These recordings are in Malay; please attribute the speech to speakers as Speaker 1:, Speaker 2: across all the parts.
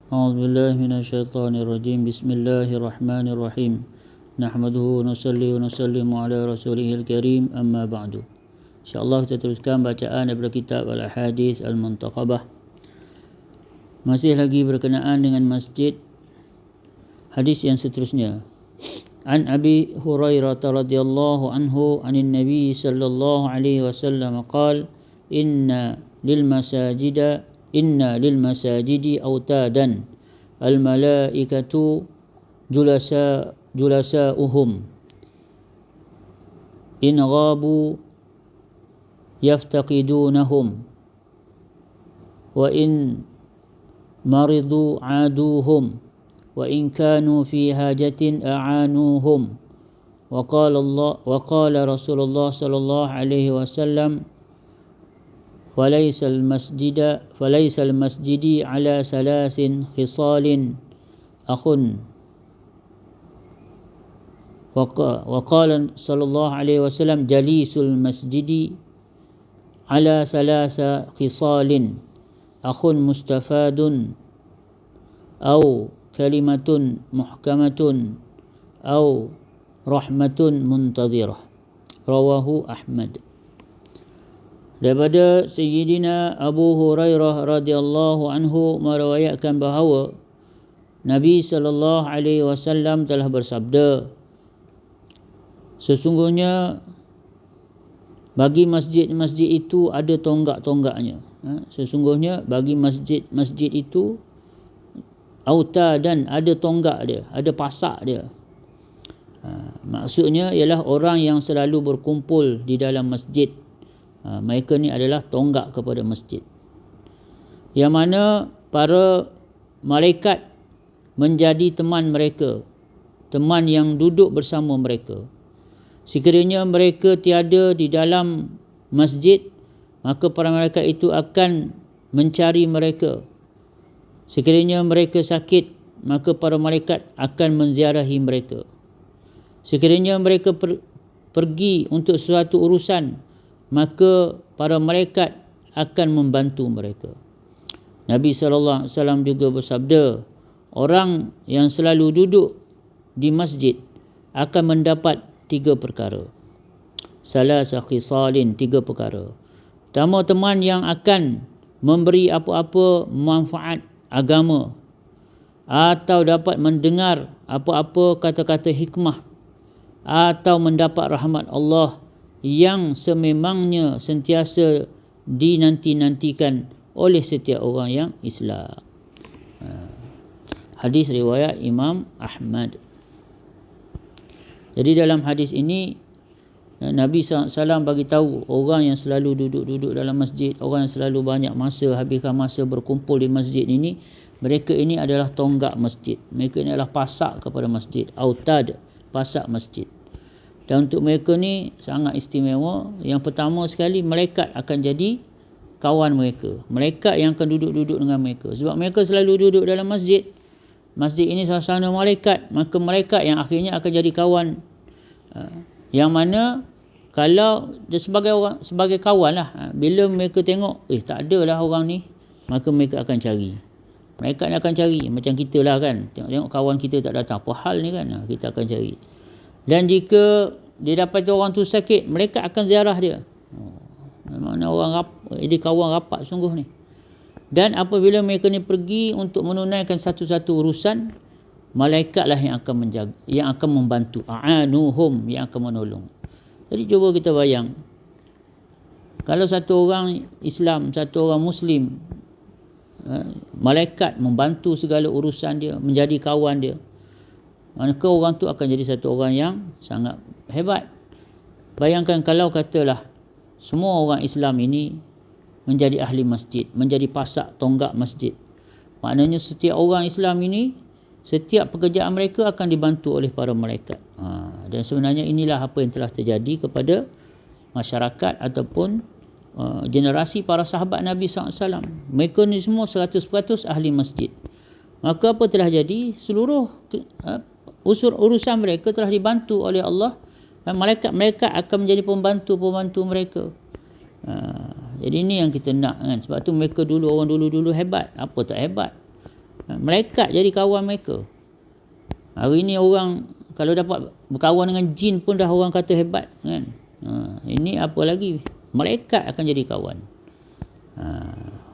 Speaker 1: أعوذ بالله من الشيطان الرجيم بسم الله الرحمن الرحيم نحمده ونصلي ونسلم على رسوله الكريم أما بعد. InsyaAllah kita teruskan bacaan daripada kitab Al-Ahadith Al-Muntaqabah. Masih lagi berkenaan dengan masjid. Hadis yang seterusnya. An Abi Hurairah radhiyallahu anhu anin Nabi sallallahu alaihi wasallam qala inna lil masajidi autadan al malaikatu julasa'uhum in ghabu yaftaqidunahum wa in maridu aduhum wa in kanu fi hajatin a'anuhum wa qala Rasulullah sallallahu alaihi wasallam فليس المسجد على ثلاث خصال أخ وقال صلى الله عليه وسلم جليس المسجد على ثلاث خصال أخ مستفاد أو كلمة محكمة أو رحمة منتظرة رواه أحمد. Daripada Sayyidina Abu Hurairah radhiyallahu anhu meriwayatkan bahawa Nabi sallallahu alaihi wasallam telah bersabda, sesungguhnya bagi masjid-masjid itu ada tonggak-tonggaknya. Sesungguhnya bagi masjid-masjid itu auta dan ada tonggak dia, ada pasak dia. Maksudnya ialah orang yang selalu berkumpul di dalam masjid. Mereka ni adalah tonggak kepada masjid, yang mana para malaikat menjadi teman mereka, teman yang duduk bersama mereka. Sekiranya mereka tiada di dalam masjid, maka para malaikat itu akan mencari mereka. Sekiranya mereka sakit, maka para malaikat akan menziarahi mereka. Sekiranya mereka pergi untuk suatu urusan, maka para malaikat akan membantu mereka. Nabi SAW juga bersabda, orang yang selalu duduk di masjid akan mendapat 3 perkara. Salasa khisalin, 3 perkara. Pertama, teman yang akan memberi apa-apa manfaat agama atau dapat mendengar apa-apa kata-kata hikmah atau mendapat rahmat Allah yang sememangnya sentiasa dinanti-nantikan oleh setiap orang yang Islam. Hadis riwayat Imam Ahmad. Jadi dalam hadis ini Nabi SAW bagi tahu orang yang selalu duduk dalam masjid, orang yang selalu banyak masa, habiskan masa berkumpul di masjid ini, mereka ini adalah tonggak masjid. Mereka ini adalah pasak kepada masjid, autad, pasak masjid. Dan untuk mereka ni sangat istimewa. Yang pertama sekali, malaikat akan jadi kawan mereka. Malaikat yang akan duduk-duduk dengan mereka. Sebab mereka selalu duduk dalam masjid. Masjid ini suasana malaikat. Maka malaikat yang akhirnya akan jadi kawan. Yang mana kalau dia sebagai kawan lah. Bila mereka tengok, tak adalah orang ni, maka mereka akan cari. Malaikat akan cari. Macam kita lah kan. Tengok kawan kita tak datang. Apa hal ni kan? Kita akan cari. Dan jika dia dapat orang tu sakit, mereka akan ziarah dia. Memangnya dia kawan rapat sungguh ni. Dan apabila mereka ni pergi untuk menunaikan satu-satu urusan, malaikatlah yang akan menjaga, yang akan membantu. A'anuhum, yang akan menolong. Jadi cuba kita bayang, kalau satu orang Islam, satu orang Muslim, malaikat membantu segala urusan dia, menjadi kawan dia, maka orang tu akan jadi satu orang yang sangat hebat. Bayangkan kalau katalah semua orang Islam ini menjadi ahli masjid, menjadi pasak tonggak masjid. Maknanya setiap orang Islam ini, setiap pekerjaan mereka akan dibantu oleh para malaikat. Dan sebenarnya inilah apa yang telah terjadi kepada masyarakat ataupun generasi para sahabat Nabi SAW. Mereka ni semua 100% ahli masjid. Maka apa telah jadi? Seluruh urusan mereka telah dibantu oleh Allah, dan malaikat akan menjadi pembantu-pembantu mereka. Jadi ini yang kita nak kan. Sebab tu mereka dulu, orang dulu hebat. Apa tak hebat? Malaikat jadi kawan mereka. Hari ni orang kalau dapat berkawan dengan jin pun dah orang kata hebat kan. Ini apa lagi, malaikat akan jadi kawan.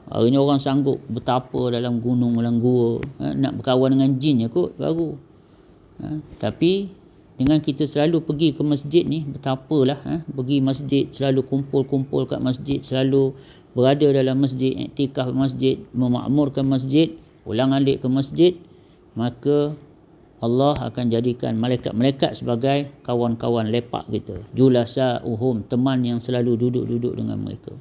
Speaker 1: Hari ni orang sanggup bertapa dalam gunung, dalam gua, nak berkawan dengan jin je kot baru. Tapi dengan kita selalu pergi ke masjid ni, betapalah pergi masjid, selalu kumpul-kumpul kat masjid, selalu berada dalam masjid, iktikaf masjid, memakmurkan masjid, ulang-alik ke masjid, maka Allah akan jadikan malaikat-malaikat sebagai kawan-kawan lepak kita. Julasa'uhum, teman yang selalu duduk-duduk dengan mereka.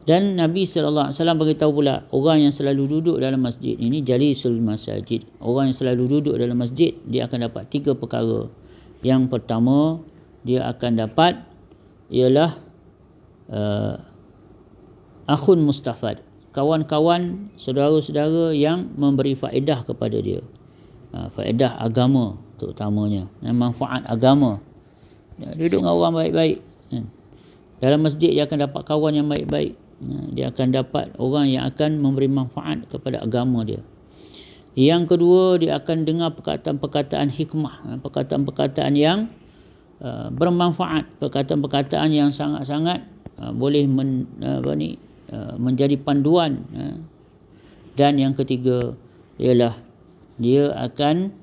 Speaker 1: Dan Nabi SAW beritahu pula, orang yang selalu duduk dalam masjid ini jalisul masajid. Orang yang selalu duduk dalam masjid, dia akan dapat 3 perkara. Yang pertama, dia akan dapat ialah akhun mustafad, kawan-kawan, saudara-saudara yang memberi faedah kepada dia. Faedah agama terutamanya, manfaat agama. Duduk dengan orang baik-baik. Dalam masjid dia akan dapat kawan yang baik-baik. Dia akan dapat orang yang akan memberi manfaat kepada agama dia. Yang kedua, dia akan dengar perkataan-perkataan hikmah, perkataan-perkataan yang bermanfaat, perkataan-perkataan yang sangat-sangat boleh menjadi panduan. Dan yang ketiga ialah dia akan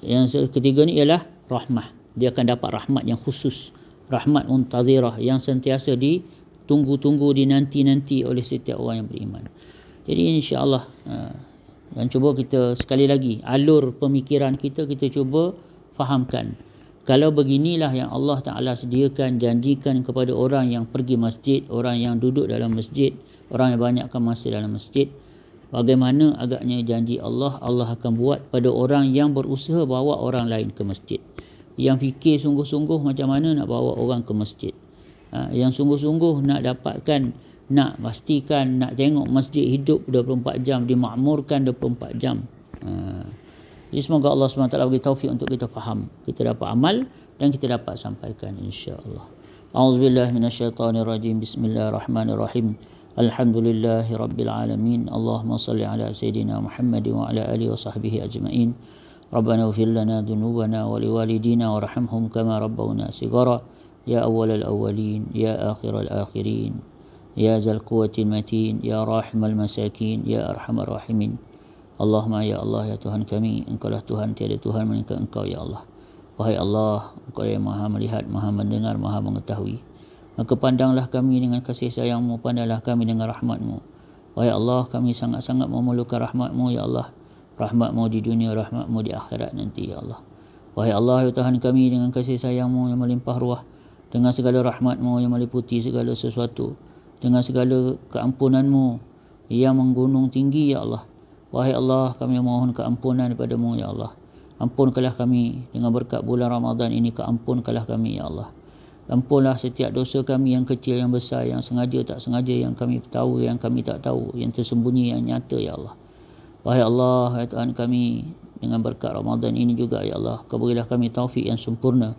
Speaker 1: yang ketiga ni ialah rahmah. Dia akan dapat rahmat yang khusus, rahmat muntazirah yang sentiasa ditunggu-tunggu, dinanti-nanti oleh setiap orang yang beriman. Jadi insya-Allah, dan cuba kita sekali lagi alur pemikiran kita cuba fahamkan. Kalau beginilah yang Allah Ta'ala sediakan, janjikan kepada orang yang pergi masjid, orang yang duduk dalam masjid, orang yang banyakkan masa dalam masjid, bagaimana agaknya janji Allah akan buat pada orang yang berusaha bawa orang lain ke masjid, yang fikir sungguh-sungguh macam mana nak bawa orang ke masjid, yang sungguh-sungguh nak dapatkan, nak pastikan, nak tengok masjid hidup 24 jam, dimakmurkan 24 jam. Jadi semoga Allah SWT bagi taufik untuk kita faham, kita dapat amal dan kita dapat sampaikan insya-Allah. A'udzubillahi minasyaitonirrajim. Bismillahirrahmanirrahim. Alhamdulillahi rabbil alamin. Allahumma salli ala sayidina Muhammad wa ala alihi wa sahbihi ajma'in. Rabbana ighfir lana dhunubana wa liwalidina warhamhum kama rabbawna shighara. Ya awwalal awwalin, ya akhiral akhirin, ya zal quwwatil matin, ya rahimal masakin, ya arhamar rahimin. Allahumma ya Allah, ya Tuhan kami, Engkaulah Tuhan, tiada Tuhan melainkan Engkau ya Allah. Wahai Allah, Engkau yang maha melihat, maha mendengar, maha mengetahui. Maka pandanglah kami dengan kasih sayang-Mu, pandanglah kami dengan rahmat-Mu. Wahai Allah, kami sangat-sangat memerlukan rahmat-Mu ya Allah. Rahmat-Mu di dunia, rahmat-Mu di akhirat nanti ya Allah. Wahai Allah, ya Tuhan kami, dengan kasih sayang-Mu yang melimpah ruah, dengan segala rahmat-Mu yang meliputi segala sesuatu, dengan segala keampunan-Mu yang menggunung tinggi ya Allah. Wahai Allah, kami mohon keampunan daripada-Mu ya Allah. Ampunkanlah kami dengan berkat bulan Ramadan ini, keampunkanlah kami ya Allah. Ampunlah setiap dosa kami yang kecil, yang besar, yang sengaja, tak sengaja, yang kami tahu, yang kami tak tahu, yang tersembunyi, yang nyata ya Allah. Wahai Allah, ya Tuhan kami, dengan berkat Ramadan ini juga ya Allah, Kau berilah kami taufik yang sempurna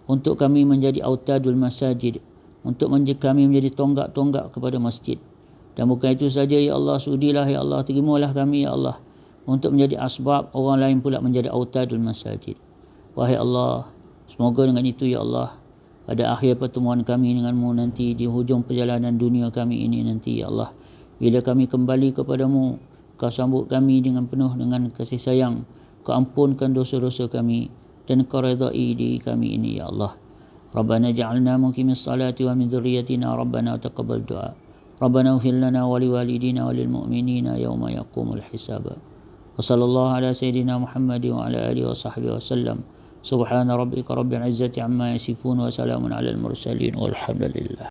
Speaker 1: untuk kami menjadi autadul masajid, untuk kami menjadi tonggak-tonggak kepada masjid. Dan bukan itu saja ya Allah, sudilah ya Allah, terimalah kami ya Allah untuk menjadi asbab orang lain pula menjadi autadul masajid. Wahai Allah, semoga dengan itu ya Allah, pada akhir pertemuan kami dengan-Mu nanti, di hujung perjalanan dunia kami ini nanti ya Allah, bila kami kembali kepada-Mu, Kau sambut kami dengan penuh dengan kasih sayang, Kau ampunkan dosa-dosa kami, dan Kau redai diri kami ini ya Allah. Rabbana ja'alna muqimis salati wa min dzurriyyatina rabbana taqabbal du'a. Rabbana ighfir lana wa liwalidina wa lil mu'minina yawma yaqumul hisab. Wa sallallahu ala sayidina Muhammad wa ala alihi wa sahbihi wa sallam. Subhana rabbika rabbil izzati amma yasifun wa salamun alal mursalin walhamdulillah.